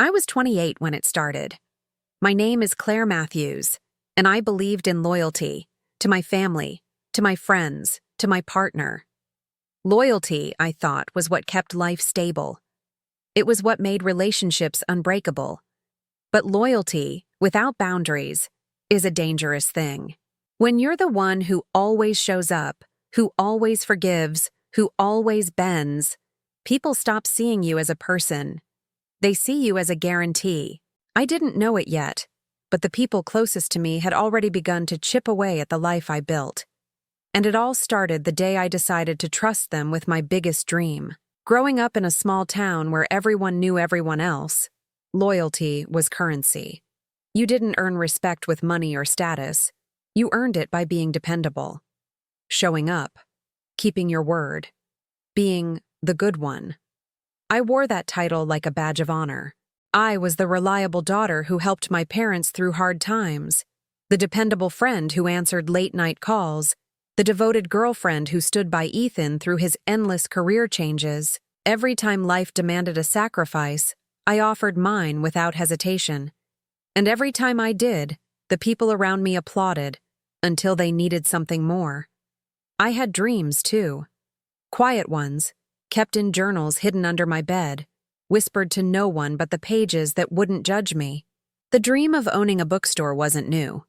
I was 28 when it started. My name is Claire Matthews, and I believed in loyalty to my family, to my friends, to my partner. Loyalty, I thought, was what kept life stable. It was what made relationships unbreakable. But loyalty, without boundaries, is a dangerous thing. When you're the one who always shows up, who always forgives, who always bends, people stop seeing you as a person. They see you as a guarantee. I didn't know it yet, but the people closest to me had already begun to chip away at the life I built. And it all started the day I decided to trust them with my biggest dream. Growing up in a small town where everyone knew everyone else, loyalty was currency. You didn't earn respect with money or status. You earned it by being dependable, showing up, keeping your word, being the good one. I wore that title like a badge of honor. I was the reliable daughter who helped my parents through hard times, the dependable friend who answered late-night calls, the devoted girlfriend who stood by Ethan through his endless career changes. Every time life demanded a sacrifice, I offered mine without hesitation. And every time I did, the people around me applauded until they needed something more. I had dreams, too. Quiet ones, kept in journals hidden under my bed, whispered to no one but the pages that wouldn't judge me. The dream of owning a bookstore wasn't new.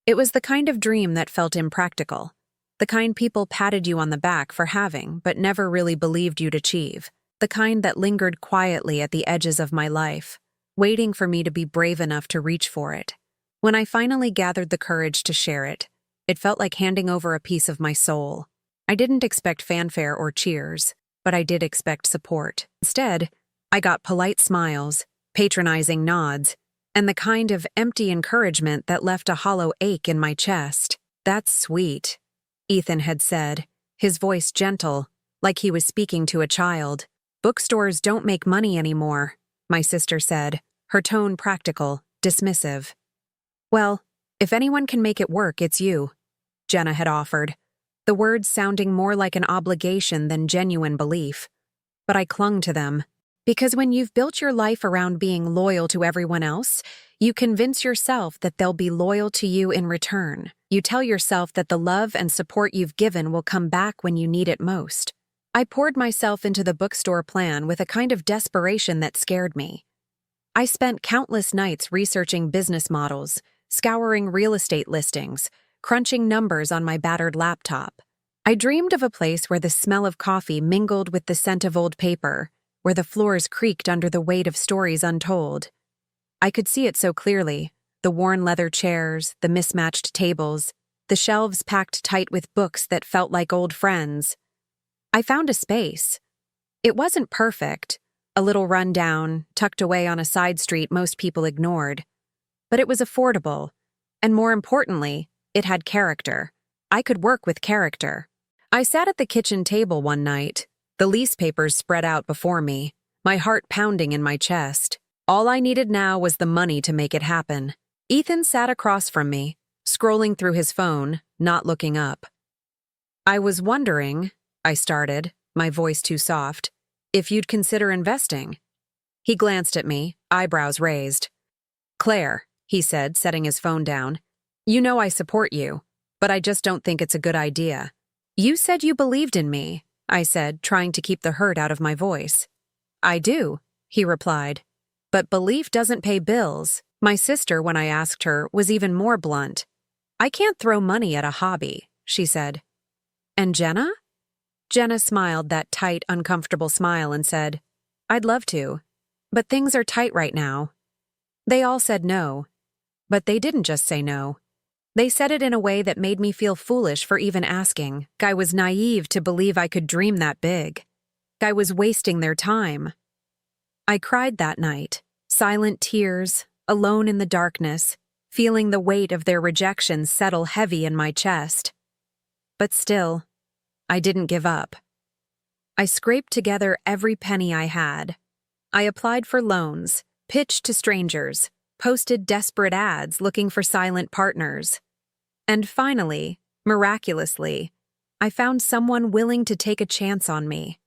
It was the kind of dream that felt impractical, the kind people patted you on the back for having but never really believed you'd achieve, the kind that lingered quietly at the edges of my life, waiting for me to be brave enough to reach for it. When I finally gathered the courage to share it, it felt like handing over a piece of my soul. I didn't expect fanfare or cheers, but I did expect support. Instead, I got polite smiles, patronizing nods, and the kind of empty encouragement that left a hollow ache in my chest. "That's sweet," Ethan had said, his voice gentle, like he was speaking to a child. "Bookstores don't make money anymore," my sister said, her tone practical, dismissive. "Well, if anyone can make it work, it's you," Jenna had offered, the words sounding more like an obligation than genuine belief. But I clung to them, because when you've built your life around being loyal to everyone else, you convince yourself that they'll be loyal to you in return. You tell yourself that the love and support you've given will come back when you need it most. I poured myself into the bookstore plan with a kind of desperation that scared me. I spent countless nights researching business models, scouring real estate listings, crunching numbers on my battered laptop. I dreamed of a place where the smell of coffee mingled with the scent of old paper, where the floors creaked under the weight of stories untold. I could see it so clearly, the worn leather chairs, the mismatched tables, the shelves packed tight with books that felt like old friends. I found a space. It wasn't perfect, a little rundown, tucked away on a side street most people ignored. But it was affordable, and more importantly, it had character. I could work with character. I sat at the kitchen table one night, the lease papers spread out before me, my heart pounding in my chest. All I needed now was the money to make it happen. Ethan sat across from me, scrolling through his phone, not looking up. "I was wondering," I started, my voice too soft, "if you'd consider investing." He glanced at me, eyebrows raised. "Claire," he said, setting his phone down, "you know I support you, but I just don't think it's a good idea." "You said you believed in me," I said, trying to keep the hurt out of my voice. "I do," he replied, "but belief doesn't pay bills." My sister, when I asked her, was even more blunt. "I can't throw money at a hobby," she said. "And Jenna?" Jenna smiled that tight, uncomfortable smile and said, "I'd love to, but things are tight right now." They all said no, but they didn't just say no. They said it in a way that made me feel foolish for even asking. I was naive to believe I could dream that big. I was wasting their time. I cried that night, silent tears, alone in the darkness, feeling the weight of their rejection settle heavy in my chest. But still, I didn't give up. I scraped together every penny I had. I applied for loans, pitched to strangers, posted desperate ads looking for silent partners. And finally, miraculously, I found someone willing to take a chance on me.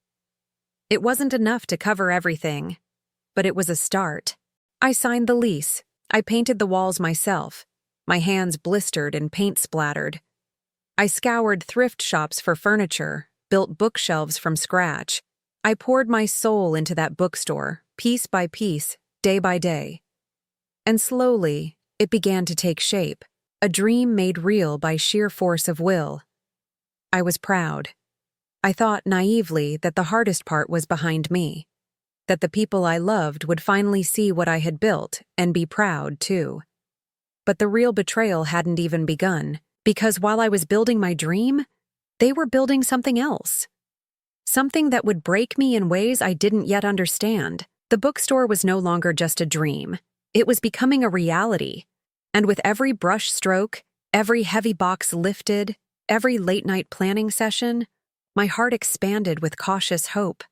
It wasn't enough to cover everything, but it was a start. I signed the lease. I painted the walls myself, my hands blistered and paint splattered. I scoured thrift shops for furniture, built bookshelves from scratch. I poured my soul into that bookstore, piece by piece, day by day. And slowly, it began to take shape, a dream made real by sheer force of will. I was proud. I thought naively that the hardest part was behind me, that the people I loved would finally see what I had built and be proud, too. But the real betrayal hadn't even begun, because while I was building my dream, they were building something else. Something that would break me in ways I didn't yet understand. The bookstore was no longer just a dream. It was becoming a reality. And with every brush stroke, every heavy box lifted, every late-night planning session, my heart expanded with cautious hope.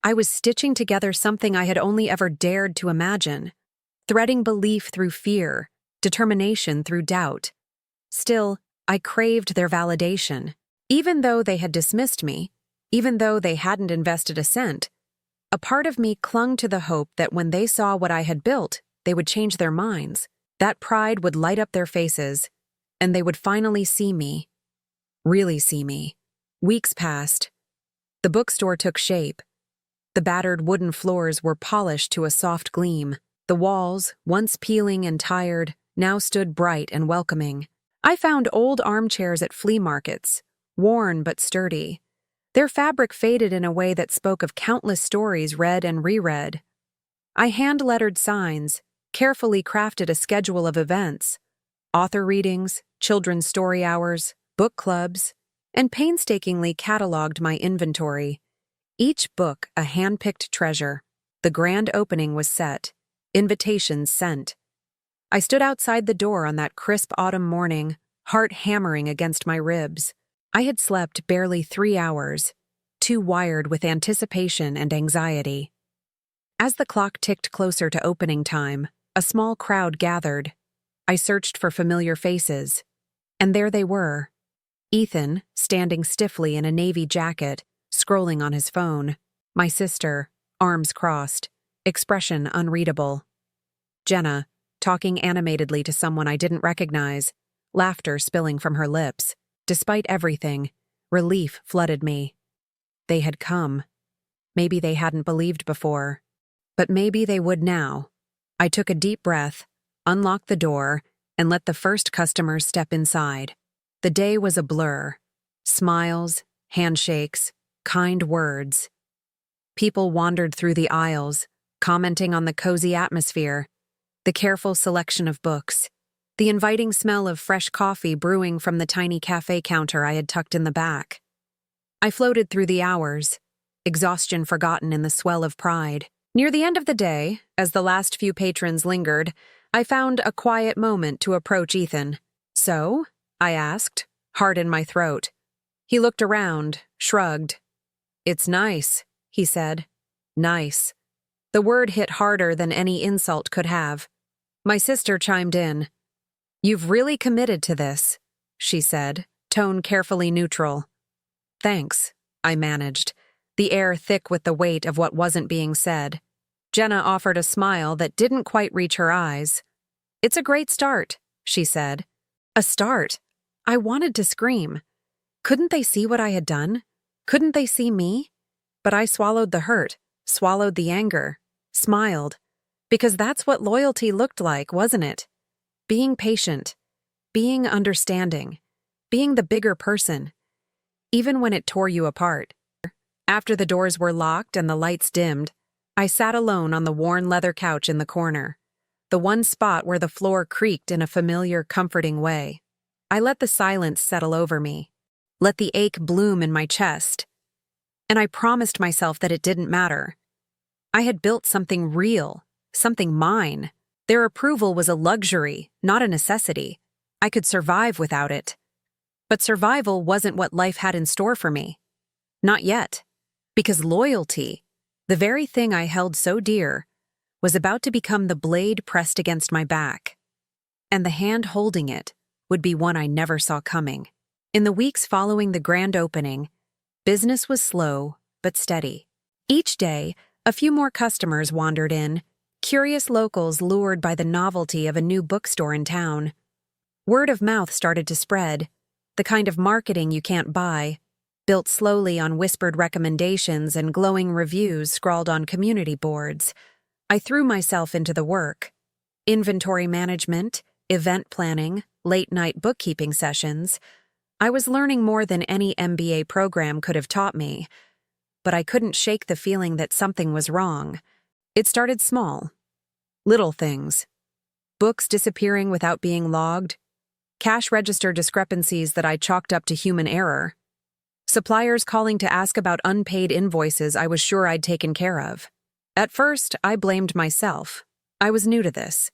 I was stitching together something I had only ever dared to imagine, threading belief through fear, determination through doubt. Still, I craved their validation. Even though they had dismissed me, even though they hadn't invested a cent, a part of me clung to the hope that when they saw what I had built, they would change their minds. That pride would light up their faces, and they would finally see me. Really see me. Weeks passed. The bookstore took shape. The battered wooden floors were polished to a soft gleam. The walls, once peeling and tired, now stood bright and welcoming. I found old armchairs at flea markets, worn but sturdy. Their fabric faded in a way that spoke of countless stories read and reread. I hand-lettered signs, carefully crafted a schedule of events, author readings, children's story hours, book clubs, and painstakingly cataloged my inventory. Each book a hand-picked treasure. The grand opening was set, invitations sent. I stood outside the door on that crisp autumn morning, heart hammering against my ribs. I had slept barely 3 hours, too wired with anticipation and anxiety. As the clock ticked closer to opening time, a small crowd gathered. I searched for familiar faces, and there they were. Ethan, standing stiffly in a navy jacket, scrolling on his phone. My sister, arms crossed, expression unreadable. Jenna, talking animatedly to someone I didn't recognize, laughter spilling from her lips. Despite everything, relief flooded me. They had come. Maybe they hadn't believed before, but maybe they would now. I took a deep breath, unlocked the door, and let the first customers step inside. The day was a blur. Smiles, handshakes, kind words. People wandered through the aisles, commenting on the cozy atmosphere, the careful selection of books, the inviting smell of fresh coffee brewing from the tiny cafe counter I had tucked in the back. I floated through the hours, exhaustion forgotten in the swell of pride. Near the end of the day, as the last few patrons lingered, I found a quiet moment to approach Ethan. "So?" I asked, heart in my throat. He looked around, shrugged. "It's nice," he said. Nice. The word hit harder than any insult could have. My sister chimed in. "You've really committed to this," she said, tone carefully neutral. "Thanks," I managed, the air thick with the weight of what wasn't being said. Jenna offered a smile that didn't quite reach her eyes. "It's a great start," she said. A start? I wanted to scream. Couldn't they see what I had done? Couldn't they see me? But I swallowed the hurt, swallowed the anger, smiled. Because that's what loyalty looked like, wasn't it? Being patient, being understanding, being the bigger person, even when it tore you apart. After the doors were locked and the lights dimmed, I sat alone on the worn leather couch in the corner, the one spot where the floor creaked in a familiar, comforting way. I let the silence settle over me, let the ache bloom in my chest, and I promised myself that it didn't matter. I had built something real, something mine. Their approval was a luxury, not a necessity. I could survive without it. But survival wasn't what life had in store for me. Not yet. Because loyalty, the very thing I held so dear, was about to become the blade pressed against my back. And the hand holding it would be one I never saw coming. In the weeks following the grand opening, business was slow but steady. Each day, a few more customers wandered in, Curious locals lured by the novelty of a new bookstore in town. Word of mouth started to spread, the kind of marketing you can't buy, built slowly on whispered recommendations and glowing reviews scrawled on community boards. I threw myself into the work. Inventory management, event planning, late-night bookkeeping sessions. I was learning more than any MBA program could have taught me, but I couldn't shake the feeling that something was wrong. It started small. Little things. Books disappearing without being logged. Cash register discrepancies that I chalked up to human error. Suppliers calling to ask about unpaid invoices I was sure I'd taken care of. At first, I blamed myself. I was new to this.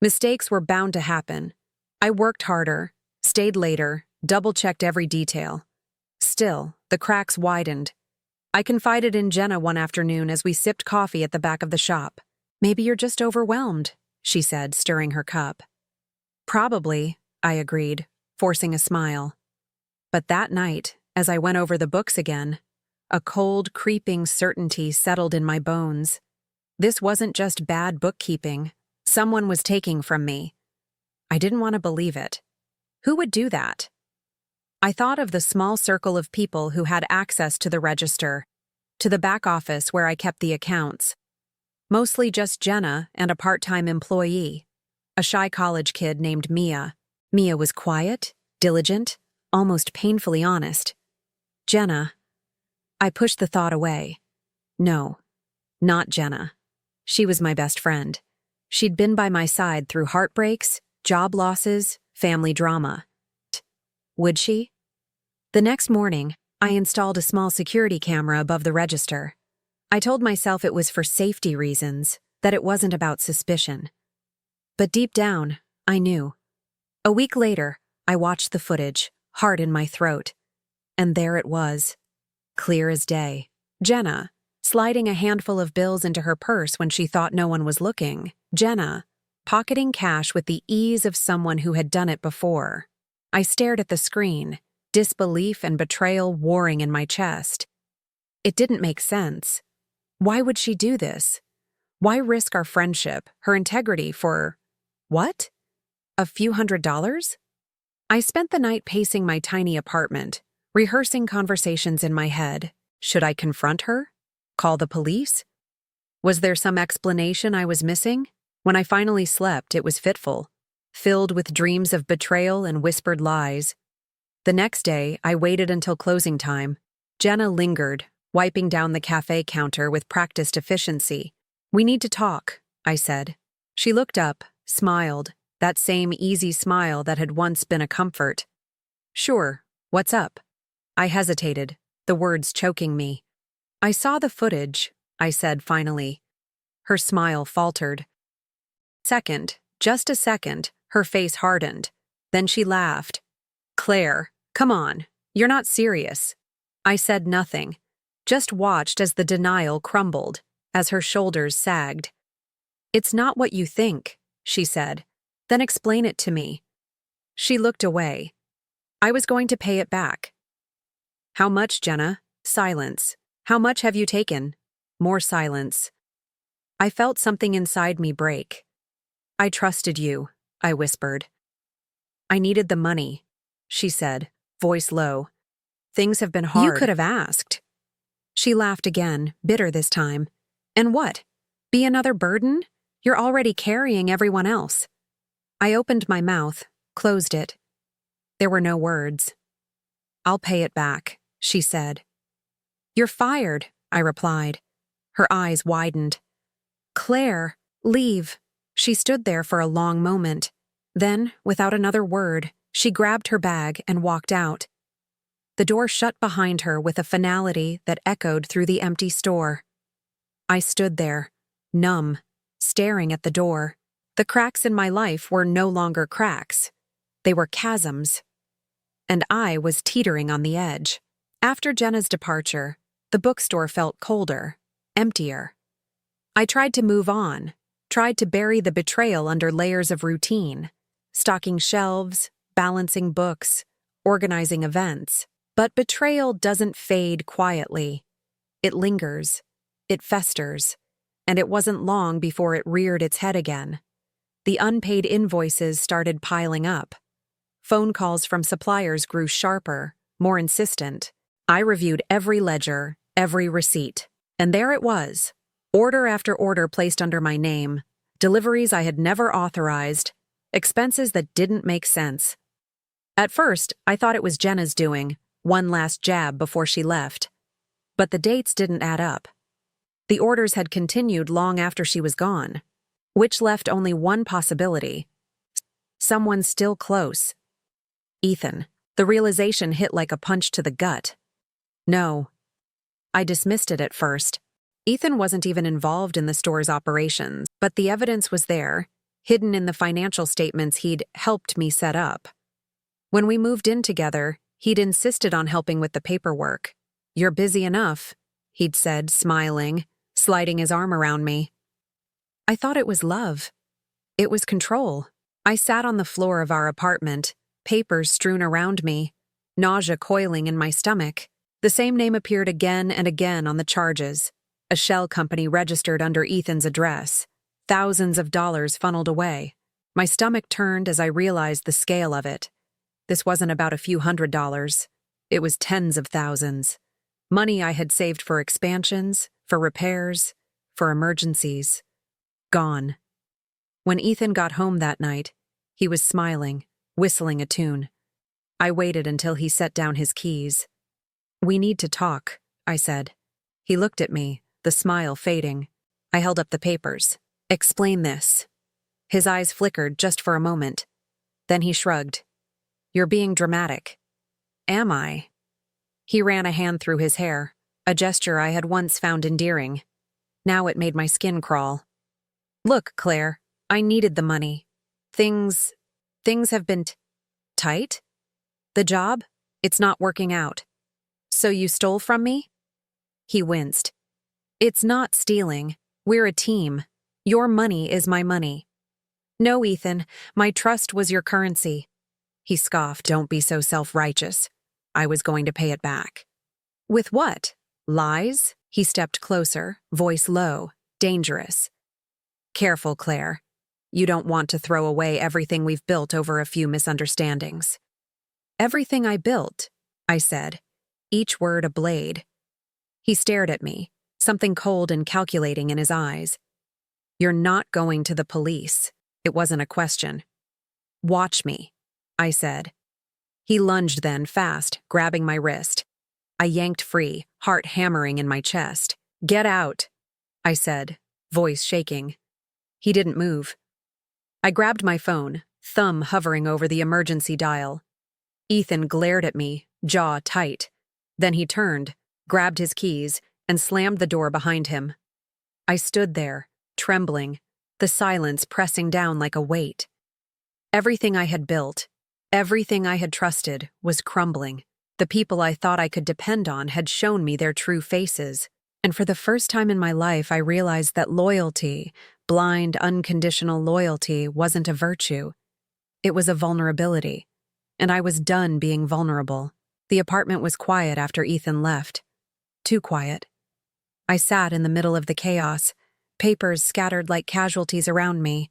Mistakes were bound to happen. I worked harder, stayed later, double-checked every detail. Still, the cracks widened. I confided in Jenna one afternoon as we sipped coffee at the back of the shop. "Maybe you're just overwhelmed," she said, stirring her cup. "Probably," I agreed, forcing a smile. But that night, as I went over the books again, a cold, creeping certainty settled in my bones. This wasn't just bad bookkeeping. Someone was taking from me. I didn't want to believe it. Who would do that? I thought of the small circle of people who had access to the register, to the back office where I kept the accounts. Mostly just Jenna and a part-time employee, a shy college kid named Mia. Mia was quiet, diligent, almost painfully honest. Jenna. I pushed the thought away. No, not Jenna. She was my best friend. She'd been by my side through heartbreaks, job losses, family drama. Would she? The next morning, I installed a small security camera above the register. I told myself it was for safety reasons, that it wasn't about suspicion. But deep down, I knew. A week later, I watched the footage, heart in my throat. And there it was, clear as day. Jenna, sliding a handful of bills into her purse when she thought no one was looking. Jenna, pocketing cash with the ease of someone who had done it before. I stared at the screen, disbelief and betrayal warring in my chest. It didn't make sense. Why would she do this? Why risk our friendship, her integrity for… what? A few $100s? I spent the night pacing my tiny apartment, rehearsing conversations in my head. Should I confront her? Call the police? Was there some explanation I was missing? When I finally slept, it was fitful, filled with dreams of betrayal and whispered lies. The next day, I waited until closing time. Jenna lingered, wiping down the cafe counter with practiced efficiency. "We need to talk," I said. She looked up, smiled, that same easy smile that had once been a comfort. "Sure, what's up?" I hesitated, the words choking me. "I saw the footage," I said finally. Her smile faltered. Second, just a second, her face hardened. Then she laughed. "Claire, come on, you're not serious." I said nothing, just watched as the denial crumbled, as her shoulders sagged. "It's not what you think," she said. "Then explain it to me." She looked away. "I was going to pay it back." "How much, Jenna?" Silence. "How much have you taken?" More silence. I felt something inside me break. "I trusted you," I whispered. "I needed the money," she said, voice low. "Things have been hard." "You could have asked." She laughed again, bitter this time. "And what? Be another burden? You're already carrying everyone else." I opened my mouth, closed it. There were no words. "I'll pay it back," she said. "You're fired," I replied. Her eyes widened. "Claire, leave." She stood there for a long moment. Then, without another word, she grabbed her bag and walked out. The door shut behind her with a finality that echoed through the empty store. I stood there, numb, staring at the door. The cracks in my life were no longer cracks. They were chasms. And I was teetering on the edge. After Jenna's departure, the bookstore felt colder, emptier. I tried to move on, tried to bury the betrayal under layers of routine, stocking shelves, balancing books, organizing events. But betrayal doesn't fade quietly. It lingers. It festers. and it wasn't long before it reared its head again. The unpaid invoices started piling up. Phone calls from suppliers grew sharper, more insistent. I reviewed every ledger, every receipt, and there it was. Order after order placed under my name, deliveries I had never authorized, expenses that didn't make sense. At first, I thought it was Jenna's doing, one last jab before she left. But the dates didn't add up. The orders had continued long after she was gone, which left only one possibility. Someone still close. Ethan. The realization hit like a punch to the gut. No. I dismissed it at first. Ethan wasn't even involved in the store's operations, but the evidence was there, hidden in the financial statements he'd helped me set up. When we moved in together, he'd insisted on helping with the paperwork. "You're busy enough," he'd said, smiling, sliding his arm around me. I thought it was love. It was control. I sat on the floor of our apartment, papers strewn around me, nausea coiling in my stomach. The same name appeared again and again on the charges. A shell company registered under Ethan's address. Thousands of dollars funneled away. My stomach turned as I realized the scale of it. This wasn't about a few $100s. It was tens of thousands. Money I had saved for expansions, for repairs, for emergencies. Gone. When Ethan got home that night, he was smiling, whistling a tune. I waited until he set down his keys. "We need to talk," I said. He looked at me, the smile fading. I held up the papers. "Explain this." His eyes flickered just for a moment. Then he shrugged. "You're being dramatic." "Am I?" He ran a hand through his hair, a gesture I had once found endearing. Now it made my skin crawl. "Look, Claire, I needed the money. Things have been tight. The job, it's not working out. So you stole from me?" He winced. "It's not stealing. We're a team. Your money is my money." "No, Ethan, my trust was your currency." He scoffed. "Don't be so self-righteous. I was going to pay it back." "With what? Lies?" He stepped closer, voice low, dangerous. "Careful, Claire. You don't want to throw away everything we've built over a few misunderstandings." "Everything I built," I said, each word a blade. He stared at me, something cold and calculating in his eyes. "You're not going to the police." It wasn't a question. "Watch me," I said. He lunged then, fast, grabbing my wrist. I yanked free, heart hammering in my chest. "Get out," I said, voice shaking. He didn't move. I grabbed my phone, thumb hovering over the emergency dial. Ethan glared at me, jaw tight. Then he turned, grabbed his keys, and slammed the door behind him. I stood there, trembling, the silence pressing down like a weight. Everything I had built, everything I had trusted, was crumbling. The people I thought I could depend on had shown me their true faces, and for the first time in my life I realized that loyalty, blind, unconditional loyalty, wasn't a virtue. It was a vulnerability, and I was done being vulnerable. The apartment was quiet after Ethan left. Too quiet. I sat in the middle of the chaos, papers scattered like casualties around me,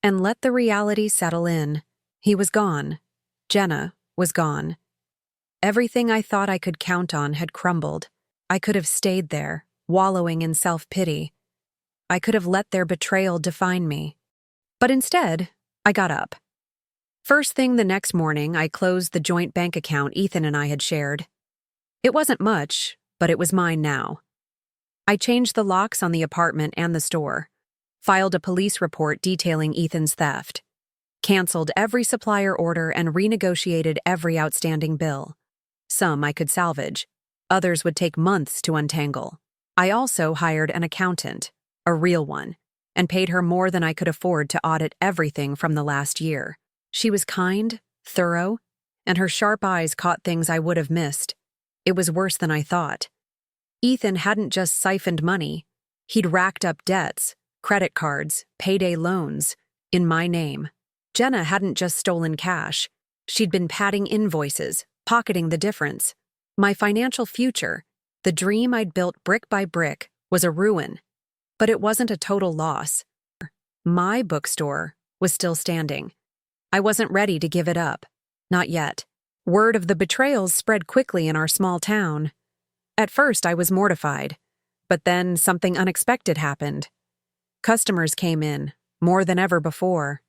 and let the reality settle in. He was gone. Jenna was gone. Everything I thought I could count on had crumbled. I could have stayed there, wallowing in self-pity. I could have let their betrayal define me. But instead, I got up. First thing the next morning, I closed the joint bank account Ethan and I had shared. It wasn't much, but it was mine now. I changed the locks on the apartment and the store, filed a police report detailing Ethan's theft, canceled every supplier order and renegotiated every outstanding bill. Some I could salvage, others would take months to untangle. I also hired an accountant, a real one, and paid her more than I could afford to audit everything from the last year. She was kind, thorough, and her sharp eyes caught things I would have missed. It was worse than I thought. Ethan hadn't just siphoned money. He'd racked up debts, credit cards, payday loans, in my name. Jenna hadn't just stolen cash. She'd been padding invoices, pocketing the difference. My financial future, the dream I'd built brick by brick, was a ruin. But it wasn't a total loss. My bookstore was still standing. I wasn't ready to give it up. Not yet. Word of the betrayals spread quickly in our small town. At first, I was mortified. But then something unexpected happened. Customers came in, more than ever before.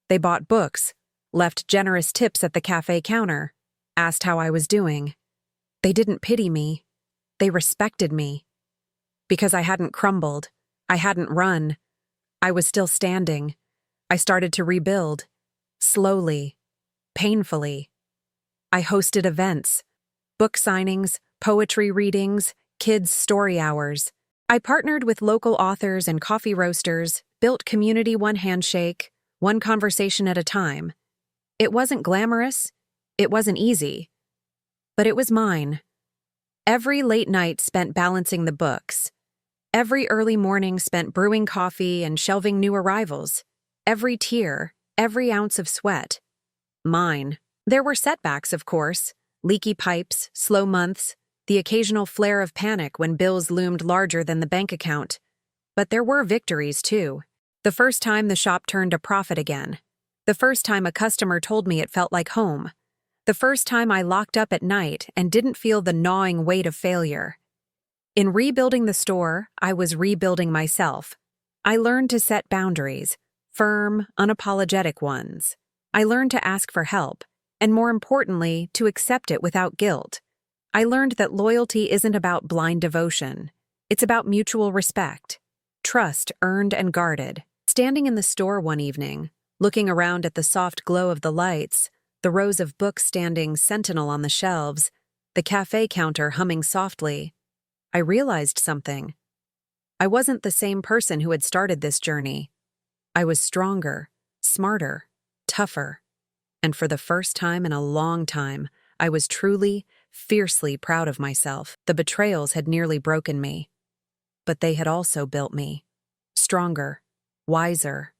They bought books, left generous tips at the cafe counter, asked how I was doing. They didn't pity me. They respected me. Because I hadn't crumbled. I hadn't run. I was still standing. I started to rebuild. Slowly. Painfully. I hosted events. Book signings, poetry readings, kids' story hours. I partnered with local authors and coffee roasters, built community one handshake, one conversation at a time. It wasn't glamorous. It wasn't easy. But it was mine. Every late night spent balancing the books. Every early morning spent brewing coffee and shelving new arrivals. Every tear, every ounce of sweat. Mine. There were setbacks, of course. Leaky pipes, slow months, the occasional flare of panic when bills loomed larger than the bank account. But there were victories, too. The first time the shop turned a profit again. The first time a customer told me it felt like home. The first time I locked up at night and didn't feel the gnawing weight of failure. In rebuilding the store, I was rebuilding myself. I learned to set boundaries, firm, unapologetic ones. I learned to ask for help, and more importantly, to accept it without guilt. I learned that loyalty isn't about blind devotion. It's about mutual respect, trust earned and guarded. Standing in the store one evening, looking around at the soft glow of the lights, the rows of books standing sentinel on the shelves, the cafe counter humming softly, I realized something. I wasn't the same person who had started this journey. I was stronger, smarter, tougher. And for the first time in a long time, I was truly, fiercely proud of myself. The betrayals had nearly broken me. But they had also built me. Stronger, wiser,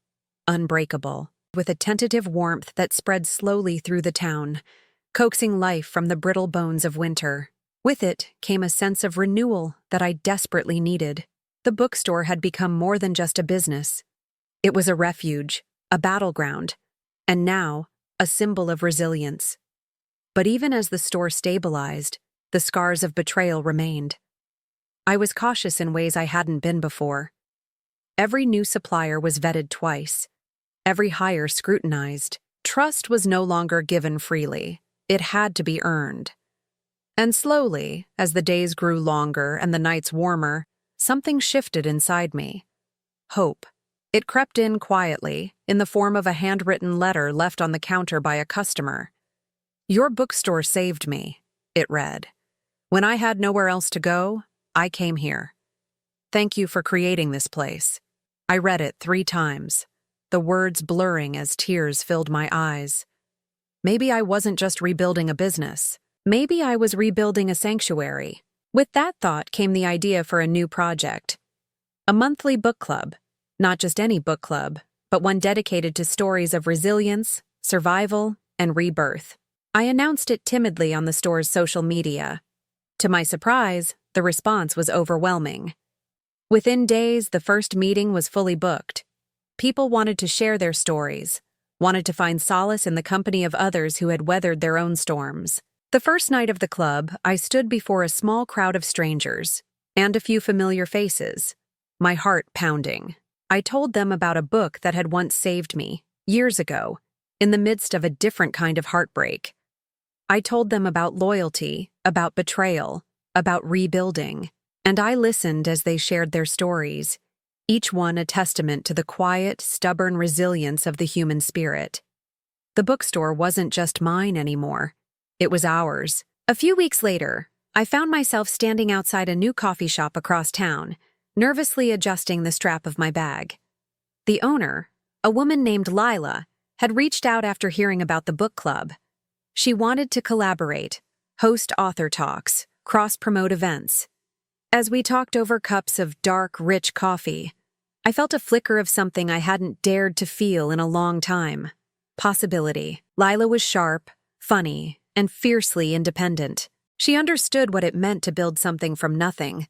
unbreakable, with a tentative warmth that spread slowly through the town, coaxing life from the brittle bones of winter. With it came a sense of renewal that I desperately needed. The bookstore had become more than just a business. It was a refuge, a battleground, and now a symbol of resilience. But even as the store stabilized, the scars of betrayal remained. I was cautious in ways I hadn't been before. Every new supplier was vetted twice. Every hire scrutinized. Trust was no longer given freely. It had to be earned. And slowly, as the days grew longer and the nights warmer, something shifted inside me. Hope. It crept in quietly, in the form of a handwritten letter left on the counter by a customer. "Your bookstore saved me," it read. "When I had nowhere else to go, I came here. Thank you for creating this place." I read it 3 times, the words blurring as tears filled my eyes. Maybe I wasn't just rebuilding a business. Maybe I was rebuilding a sanctuary. With that thought came the idea for a new project. A monthly book club. Not just any book club, but one dedicated to stories of resilience, survival, and rebirth. I announced it timidly on the store's social media. To my surprise, the response was overwhelming. Within days, the first meeting was fully booked. People wanted to share their stories, wanted to find solace in the company of others who had weathered their own storms. The first night of the club, I stood before a small crowd of strangers, and a few familiar faces, my heart pounding. I told them about a book that had once saved me, years ago, in the midst of a different kind of heartbreak. I told them about loyalty, about betrayal, about rebuilding, and I listened as they shared their stories, each one a testament to the quiet, stubborn resilience of the human spirit. The bookstore wasn't just mine anymore. It was ours. A few weeks later, I found myself standing outside a new coffee shop across town, nervously adjusting the strap of my bag. The owner, a woman named Lila, had reached out after hearing about the book club. She wanted to collaborate, host author talks, cross-promote events. As we talked over cups of dark, rich coffee, I felt a flicker of something I hadn't dared to feel in a long time. Possibility. Lila was sharp, funny, and fiercely independent. She understood what it meant to build something from nothing.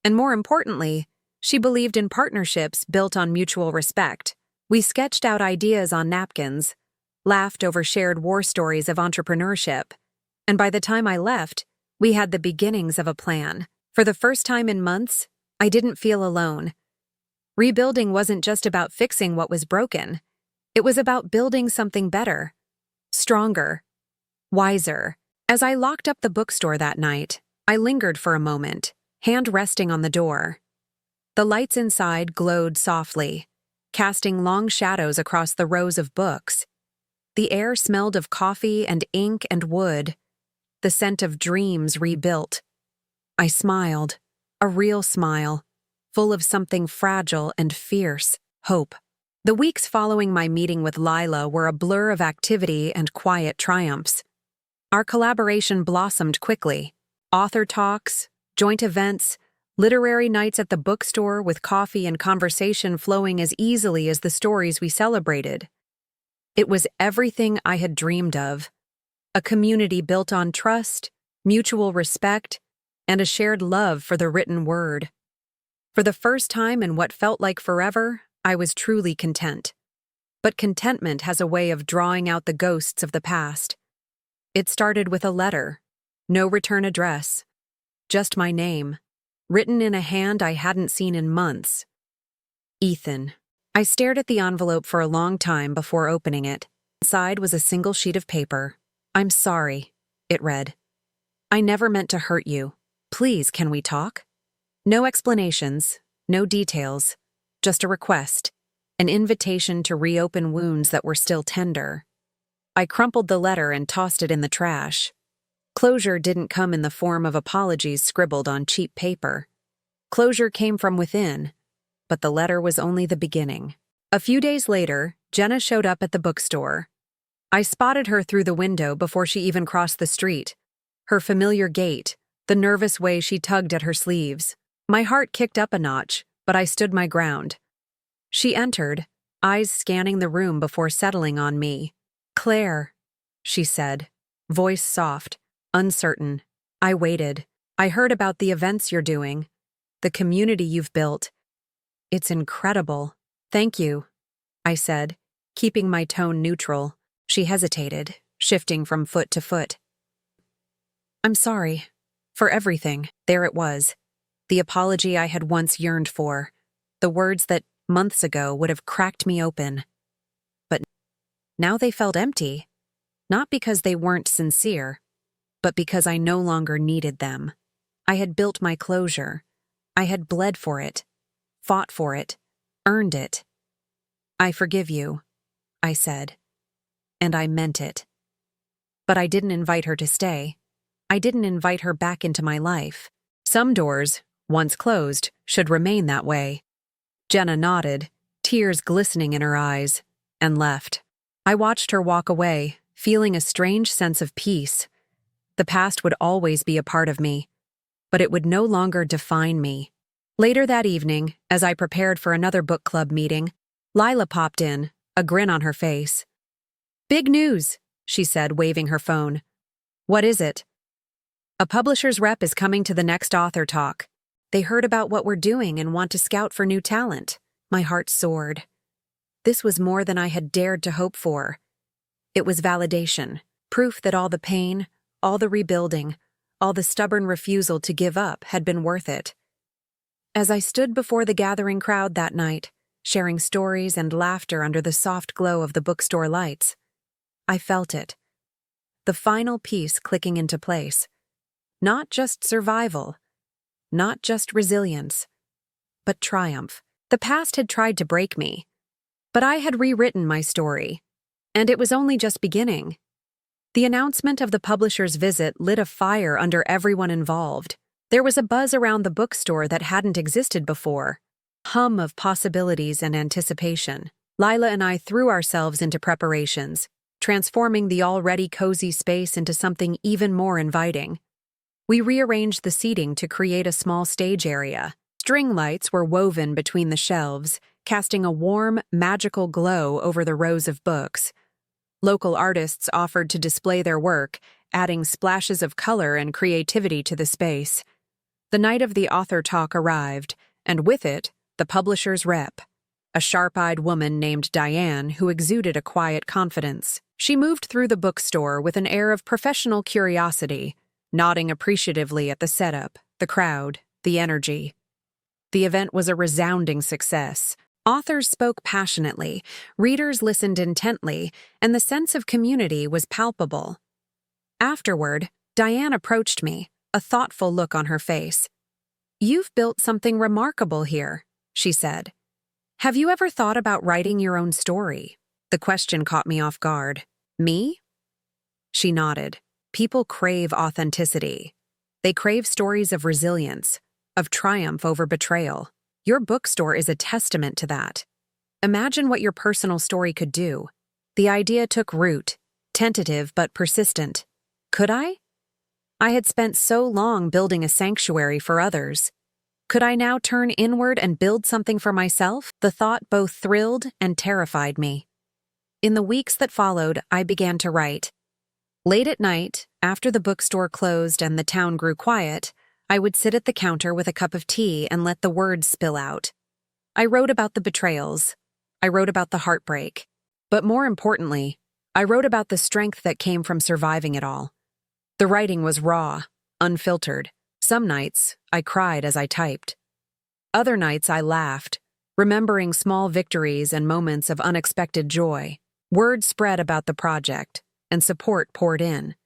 And more importantly, She believed in partnerships built on mutual respect. We sketched out ideas on napkins, laughed over shared war stories of entrepreneurship, and by the time I left, we had the beginnings of a plan. For the first time in months, I didn't feel alone. Rebuilding wasn't just about fixing what was broken. It was about building something better, stronger, wiser. As I locked up the bookstore that night, I lingered for a moment, hand resting on the door. The lights inside glowed softly, casting long shadows across the rows of books. The air smelled of coffee and ink and wood, the scent of dreams rebuilt. I smiled, a real smile, full of something fragile and fierce, hope. The weeks following my meeting with Lila were a blur of activity and quiet triumphs. Our collaboration blossomed quickly. Author talks, joint events, literary nights at the bookstore with coffee and conversation flowing as easily as the stories we celebrated. It was everything I had dreamed of. A community built on trust, mutual respect, and a shared love for the written word. For the first time in what felt like forever, I was truly content. But contentment has a way of drawing out the ghosts of the past. It started with a letter, no return address, just my name, written in a hand I hadn't seen in months. Ethan. I stared at the envelope for a long time before opening it. Inside was a single sheet of paper. "I'm sorry," it read. "I never meant to hurt you. Please, can we talk?" No explanations, no details, just a request, an invitation to reopen wounds that were still tender. I crumpled the letter and tossed it in the trash. Closure didn't come in the form of apologies scribbled on cheap paper. Closure came from within, but the letter was only the beginning. A few days later, Jenna showed up at the bookstore. I spotted her through the window before she even crossed the street. Her familiar gait, the nervous way she tugged at her sleeves. My heart kicked up a notch, but I stood my ground. She entered, eyes scanning the room before settling on me. "Claire," she said, voice soft, uncertain. I waited. "I heard about the events you're doing, the community you've built. It's incredible." "Thank you," I said, keeping my tone neutral. She hesitated, shifting from foot to foot. "I'm sorry. For everything." There it was. The apology I had once yearned for. The words that, months ago, would have cracked me open. But now they felt empty. Not because they weren't sincere, but because I no longer needed them. I had built my closure. I had bled for it, fought for it, earned it. "I forgive you," I said. And I meant it. But I didn't invite her to stay. I didn't invite her back into my life. Some doors, once closed, should remain that way. Jenna nodded, tears glistening in her eyes, and left. I watched her walk away, feeling a strange sense of peace. The past would always be a part of me, but it would no longer define me. Later that evening, as I prepared for another book club meeting, Lila popped in, a grin on her face. "Big news," she said, waving her phone. "What is it?" "A publisher's rep is coming to the next author talk. They heard about what we're doing and want to scout for new talent." My heart soared. This was more than I had dared to hope for. It was validation, proof that all the pain, all the rebuilding, all the stubborn refusal to give up had been worth it. As I stood before the gathering crowd that night, sharing stories and laughter under the soft glow of the bookstore lights, I felt it. The final piece clicking into place. Not just survival, not just resilience, but triumph. The past had tried to break me, but I had rewritten my story, and it was only just beginning. The announcement of the publisher's visit lit a fire under everyone involved. There was a buzz around the bookstore that hadn't existed before, hum of possibilities and anticipation. Lila and I threw ourselves into preparations, transforming the already cozy space into something even more inviting. We rearranged the seating to create a small stage area. String lights were woven between the shelves, casting a warm, magical glow over the rows of books. Local artists offered to display their work, adding splashes of color and creativity to the space. The night of the author talk arrived, and with it, the publisher's rep, a sharp-eyed woman named Diane who exuded a quiet confidence. She moved through the bookstore with an air of professional curiosity, nodding appreciatively at the setup, the crowd, the energy. The event was a resounding success. Authors spoke passionately, readers listened intently, and the sense of community was palpable. Afterward, Diane approached me, a thoughtful look on her face. "You've built something remarkable here," she said. "Have you ever thought about writing your own story?" The question caught me off guard. "Me?" She nodded. People crave authenticity. They crave stories of resilience, of triumph over betrayal. Your bookstore is a testament to that. Imagine what your personal story could do. The idea took root, tentative but persistent. Could I? I had spent so long building a sanctuary for others. Could I now turn inward and build something for myself? The thought both thrilled and terrified me. In the weeks that followed, I began to write. Late at night, after the bookstore closed and the town grew quiet, I would sit at the counter with a cup of tea and let the words spill out. I wrote about the betrayals. I wrote about the heartbreak. But more importantly, I wrote about the strength that came from surviving it all. The writing was raw, unfiltered. Some nights, I cried as I typed. Other nights, I laughed, remembering small victories and moments of unexpected joy. Word spread about the project, and support poured in.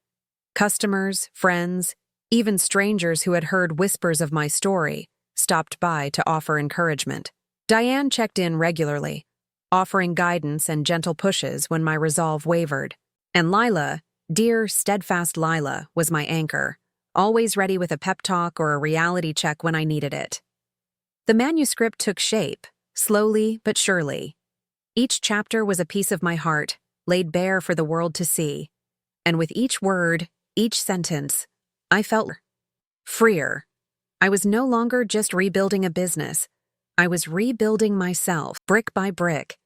Customers, friends, even strangers who had heard whispers of my story stopped by to offer encouragement. Diane checked in regularly, offering guidance and gentle pushes when my resolve wavered. And Lila, dear, steadfast Lila, was my anchor, always ready with a pep talk or a reality check when I needed it. The manuscript took shape, slowly but surely. Each chapter was a piece of my heart, laid bare for the world to see. And with each word, each sentence, I felt freer. I was no longer just rebuilding a business. I was rebuilding myself, brick by brick,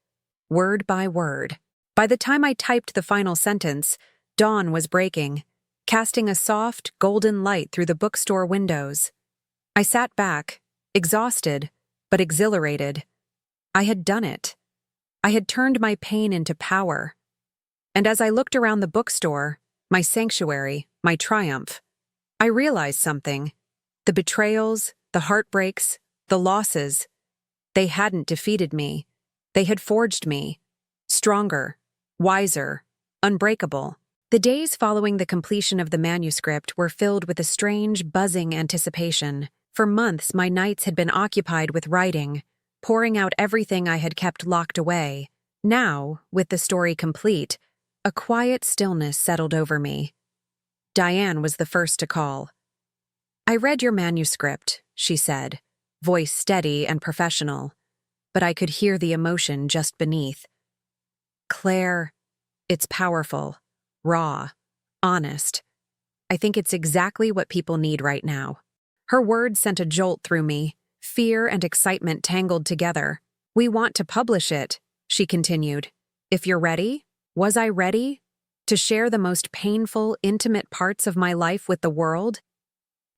word by word. By the time I typed the final sentence, dawn was breaking, casting a soft, golden light through the bookstore windows. I sat back, exhausted, but exhilarated. I had done it. I had turned my pain into power. And as I looked around the bookstore, my sanctuary, my triumph, I realized something. The betrayals, the heartbreaks, the losses, they hadn't defeated me. They had forged me. Stronger, wiser, unbreakable. The days following the completion of the manuscript were filled with a strange, buzzing anticipation. For months, my nights had been occupied with writing, pouring out everything I had kept locked away. Now, with the story complete, a quiet stillness settled over me. Diane was the first to call. "I read your manuscript," she said, voice steady and professional, but I could hear the emotion just beneath. "Claire, it's powerful, raw, honest. I think it's exactly what people need right now." Her words sent a jolt through me, fear and excitement tangled together. "We want to publish it," she continued. "If you're ready." Was I ready to share the most painful, intimate parts of my life with the world?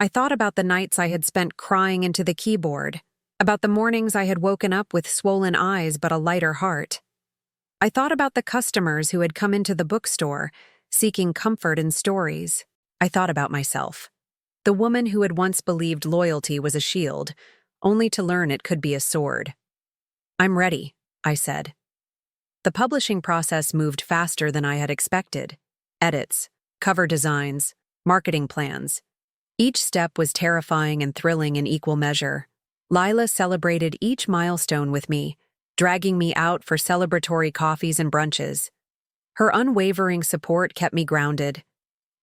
I thought about the nights I had spent crying into the keyboard, about the mornings I had woken up with swollen eyes but a lighter heart. I thought about the customers who had come into the bookstore, seeking comfort in stories. I thought about myself, the woman who had once believed loyalty was a shield, only to learn it could be a sword. "I'm ready," I said. The publishing process moved faster than I had expected. Edits, cover designs, marketing plans. Each step was terrifying and thrilling in equal measure. Lila celebrated each milestone with me, dragging me out for celebratory coffees and brunches. Her unwavering support kept me grounded.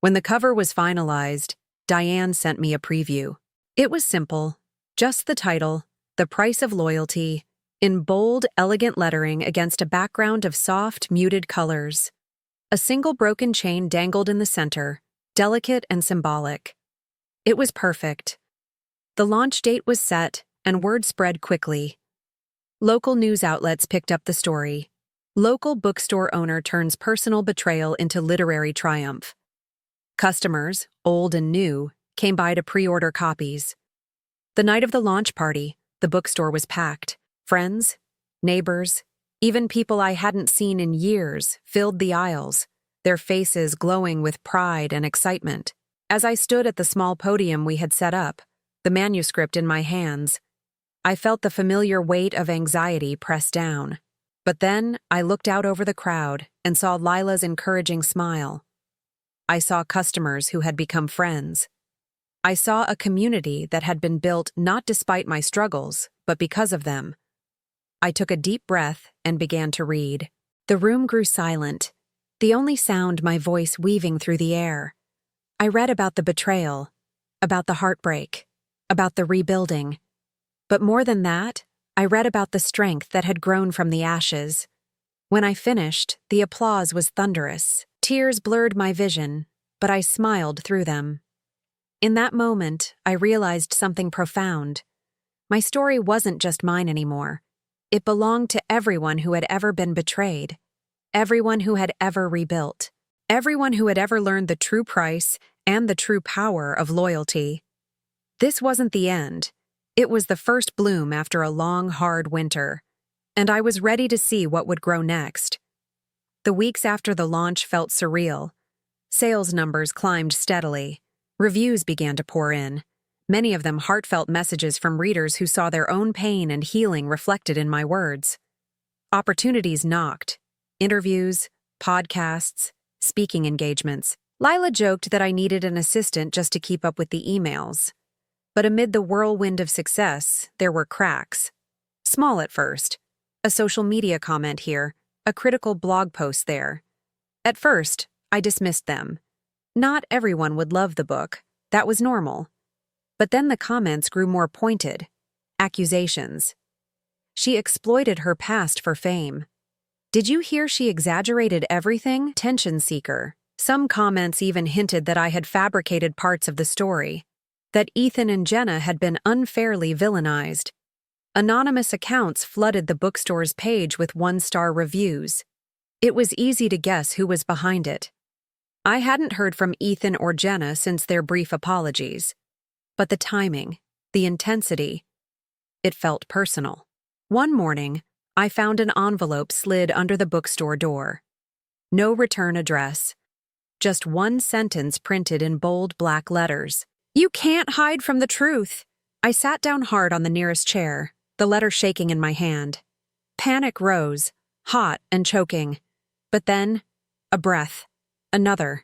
When the cover was finalized, Diane sent me a preview. It was simple, just the title, "The Price of Loyalty," in bold, elegant lettering against a background of soft, muted colors. A single broken chain dangled in the center, delicate and symbolic. It was perfect. The launch date was set, and word spread quickly. Local news outlets picked up the story. Local bookstore owner turns personal betrayal into literary triumph. Customers, old and new, came by to pre-order copies. The night of the launch party, The bookstore was packed. Friends, neighbors, even people I hadn't seen in years filled the aisles, their faces glowing with pride and excitement. As I stood at the small podium we had set up, the manuscript in my hands, I felt the familiar weight of anxiety press down. But then I looked out over the crowd and saw Lila's encouraging smile. I saw customers who had become friends. I saw a community that had been built not despite my struggles, but because of them. I took a deep breath and began to read. The room grew silent, the only sound my voice weaving through the air. I read about the betrayal, about the heartbreak, about the rebuilding. But more than that, I read about the strength that had grown from the ashes. When I finished, the applause was thunderous. Tears blurred my vision, but I smiled through them. In that moment, I realized something profound. My story wasn't just mine anymore. It belonged to everyone who had ever been betrayed, everyone who had ever rebuilt, everyone who had ever learned the true price and the true power of loyalty. This wasn't the end. It was the first bloom after a long, hard winter, and I was ready to see what would grow next. The weeks after the launch felt surreal. Sales numbers climbed steadily. Reviews began to pour in, many of them heartfelt messages from readers who saw their own pain and healing reflected in my words. Opportunities knocked. Interviews, podcasts, speaking engagements. Lila joked that I needed an assistant just to keep up with the emails. But amid the whirlwind of success, there were cracks. Small at first. A social media comment here, a critical blog post there. At first, I dismissed them. Not everyone would love the book. That was normal. But then the comments grew more pointed. Accusations. She exploited her past for fame. Did you hear she exaggerated everything? Attention seeker. Some comments even hinted that I had fabricated parts of the story, that Ethan and Jenna had been unfairly villainized. Anonymous accounts flooded the bookstore's page with one-star reviews. It was easy to guess who was behind it. I hadn't heard from Ethan or Jenna since their brief apologies. But the timing, the intensity, it felt personal. One morning, I found an envelope slid under the bookstore door. No return address. Just one sentence printed in bold black letters. "You can't hide from the truth." I sat down hard on the nearest chair, the letter shaking in my hand. Panic rose, hot and choking. But then, a breath. Another.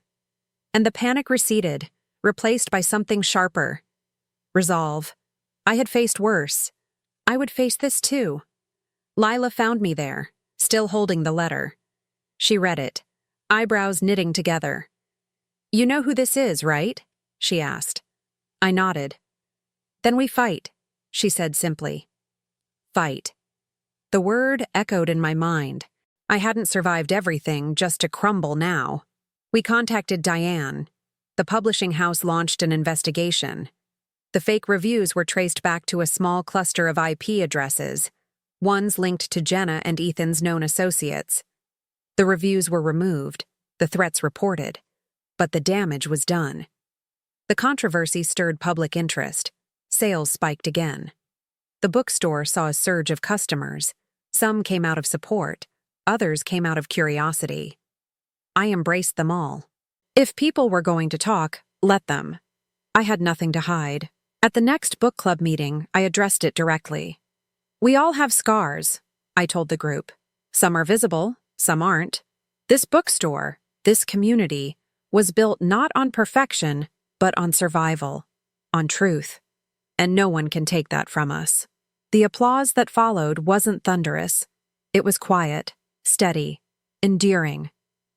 And the panic receded, replaced by something sharper. Resolve. I had faced worse. I would face this too. Lila found me there, still holding the letter. She read it, eyebrows knitting together. "You know who this is, right?" she asked. I nodded. "Then we fight," she said simply. Fight. The word echoed in my mind. I hadn't survived everything just to crumble now. We contacted Diane. The publishing house launched an investigation. The fake reviews were traced back to a small cluster of IP addresses, ones linked to Jenna and Ethan's known associates. The reviews were removed, the threats reported, but the damage was done. The controversy stirred public interest. Sales spiked again. The bookstore saw a surge of customers. Some came out of support, others came out of curiosity. I embraced them all. If people were going to talk, let them. I had nothing to hide. At the next book club meeting, I addressed it directly. "We all have scars," I told the group. "Some are visible, some aren't. This bookstore, this community, was built not on perfection, but on survival, on truth. And no one can take that from us." The applause that followed wasn't thunderous. It was quiet, steady, enduring,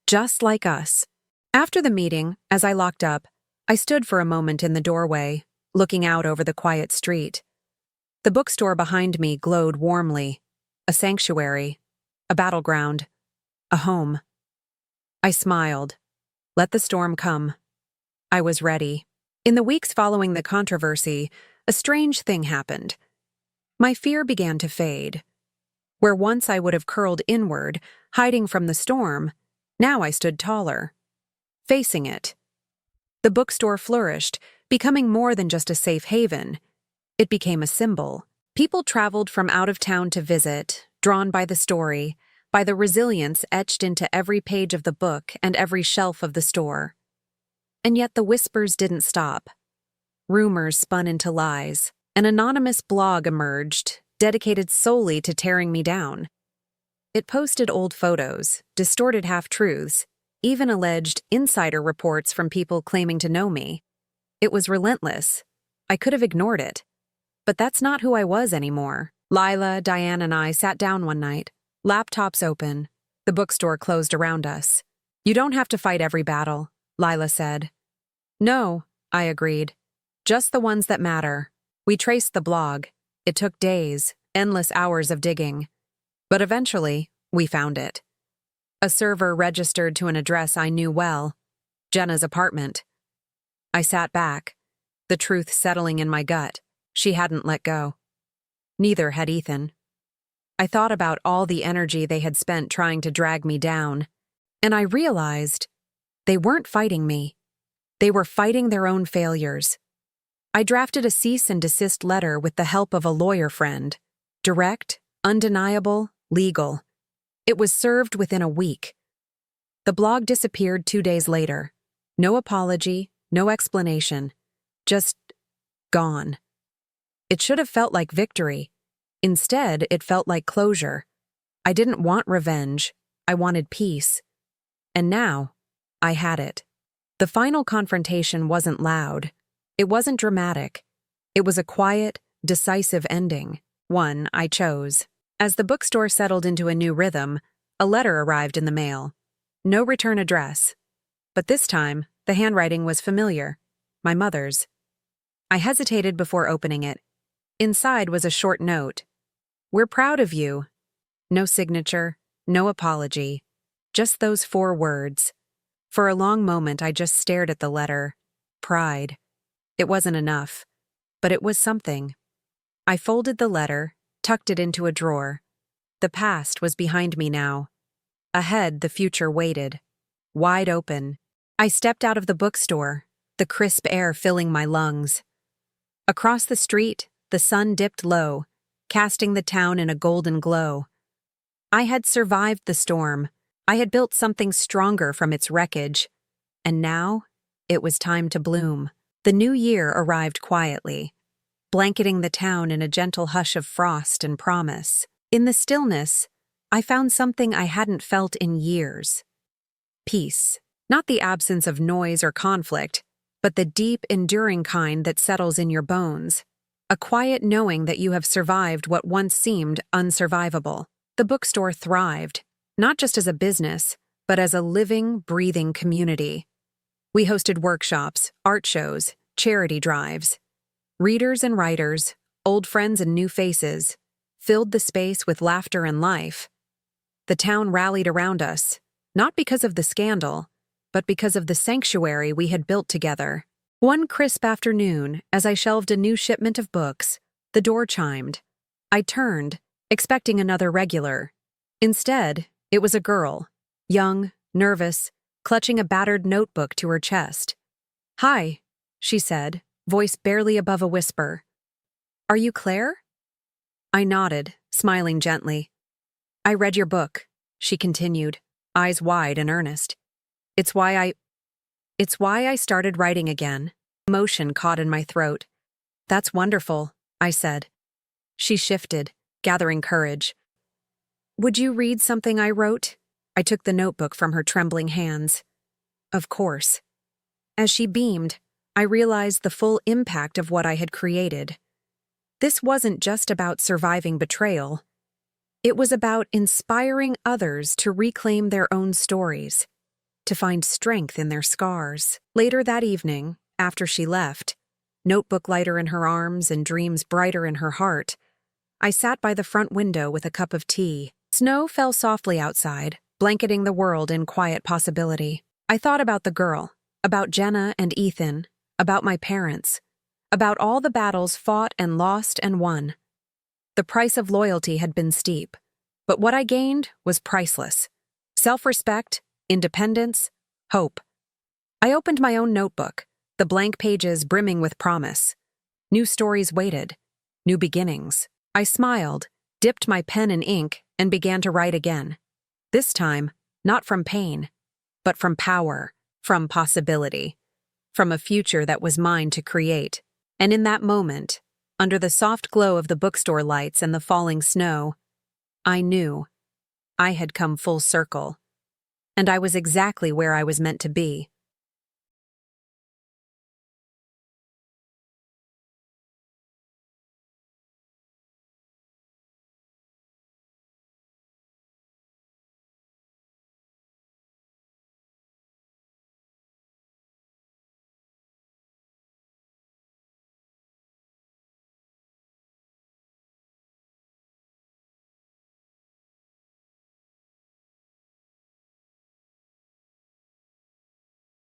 just like us. After the meeting, as I locked up, I stood for a moment in the doorway, looking out over the quiet street. The bookstore behind me glowed warmly, a sanctuary, a battleground, a home. I smiled. Let the storm come. I was ready. In the weeks following the controversy, a strange thing happened. My fear began to fade. Where once I would have curled inward, hiding from the storm, now I stood taller, facing it. The bookstore flourished, becoming more than just a safe haven. It became a symbol, People traveled from out of town to visit, drawn by the story, by the resilience etched into every page of the book and every shelf of the store. And yet the whispers didn't stop. Rumors spun into lies. An anonymous blog emerged, dedicated solely to tearing me down. It posted old photos, distorted half-truths, even alleged insider reports from people claiming to know me. It was relentless. I could have ignored it. But that's not who I was anymore. Lila, Diane, and I sat down one night, laptops open. The bookstore closed around us. "You don't have to fight every battle," Lila said. "No," I agreed. "Just the ones that matter." We traced the blog. It took days, endless hours of digging. But eventually, we found it. A server registered to an address I knew well, Jenna's apartment. I sat back, the truth settling in my gut. She hadn't let go. Neither had Ethan. I thought about all the energy they had spent trying to drag me down, and I realized they weren't fighting me. They were fighting their own failures. I drafted a cease and desist letter with the help of a lawyer friend. Direct, undeniable, legal. It was served within a week. The blog disappeared 2 days later. No apology, no explanation. Just gone. It should have felt like victory. Instead, it felt like closure. I didn't want revenge. I wanted peace. And now, I had it. The final confrontation wasn't loud. It wasn't dramatic. It was a quiet, decisive ending. One I chose. As the bookstore settled into a new rhythm, a letter arrived in the mail. No return address. But this time, the handwriting was familiar. My mother's. I hesitated before opening it. Inside was a short note. "We're proud of you." No signature, no apology. Just those 4 words. For a long moment, I just stared at the letter. Pride. It wasn't enough, but it was something. I folded the letter, tucked it into a drawer. The past was behind me now. Ahead, the future waited. Wide open. I stepped out of the bookstore, the crisp air filling my lungs. Across the street, the sun dipped low, casting the town in a golden glow. I had survived the storm. I had built something stronger from its wreckage. And now, it was time to bloom. The new year arrived quietly, blanketing the town in a gentle hush of frost and promise. In the stillness, I found something I hadn't felt in years. Peace. Not the absence of noise or conflict, but the deep, enduring kind that settles in your bones. A quiet knowing that you have survived what once seemed unsurvivable. The bookstore thrived, not just as a business, but as a living, breathing community. We hosted workshops, art shows, charity drives. Readers and writers, old friends and new faces, filled the space with laughter and life. The town rallied around us, not because of the scandal, but because of the sanctuary we had built together. One crisp afternoon, as I shelved a new shipment of books, the door chimed. I turned, expecting another regular. Instead, it was a girl, young, nervous, clutching a battered notebook to her chest. "Hi," she said, voice barely above a whisper. "Are you Claire?" I nodded, smiling gently. "I read your book," she continued, eyes wide and earnest. It's why I started writing again." Emotion caught in my throat. "That's wonderful," I said. She shifted, gathering courage. "Would you read something I wrote?" I took the notebook from her trembling hands. "Of course." As she beamed, I realized the full impact of what I had created. This wasn't just about surviving betrayal. It was about inspiring others to reclaim their own stories, to find strength in their scars. Later that evening, after she left, notebook lighter in her arms and dreams brighter in her heart, I sat by the front window with a cup of tea. Snow fell softly outside, blanketing the world in quiet possibility. I thought about the girl, about Jenna and Ethan, about my parents, about all the battles fought and lost and won. The price of loyalty had been steep, but what I gained was priceless. Self-respect, independence, hope. I opened my own notebook, the blank pages brimming with promise. New stories waited, new beginnings. I smiled, dipped my pen in ink, and began to write again. This time, not from pain, but from power, from possibility, from a future that was mine to create. And in that moment, under the soft glow of the bookstore lights and the falling snow, I knew I had come full circle. And I was exactly where I was meant to be.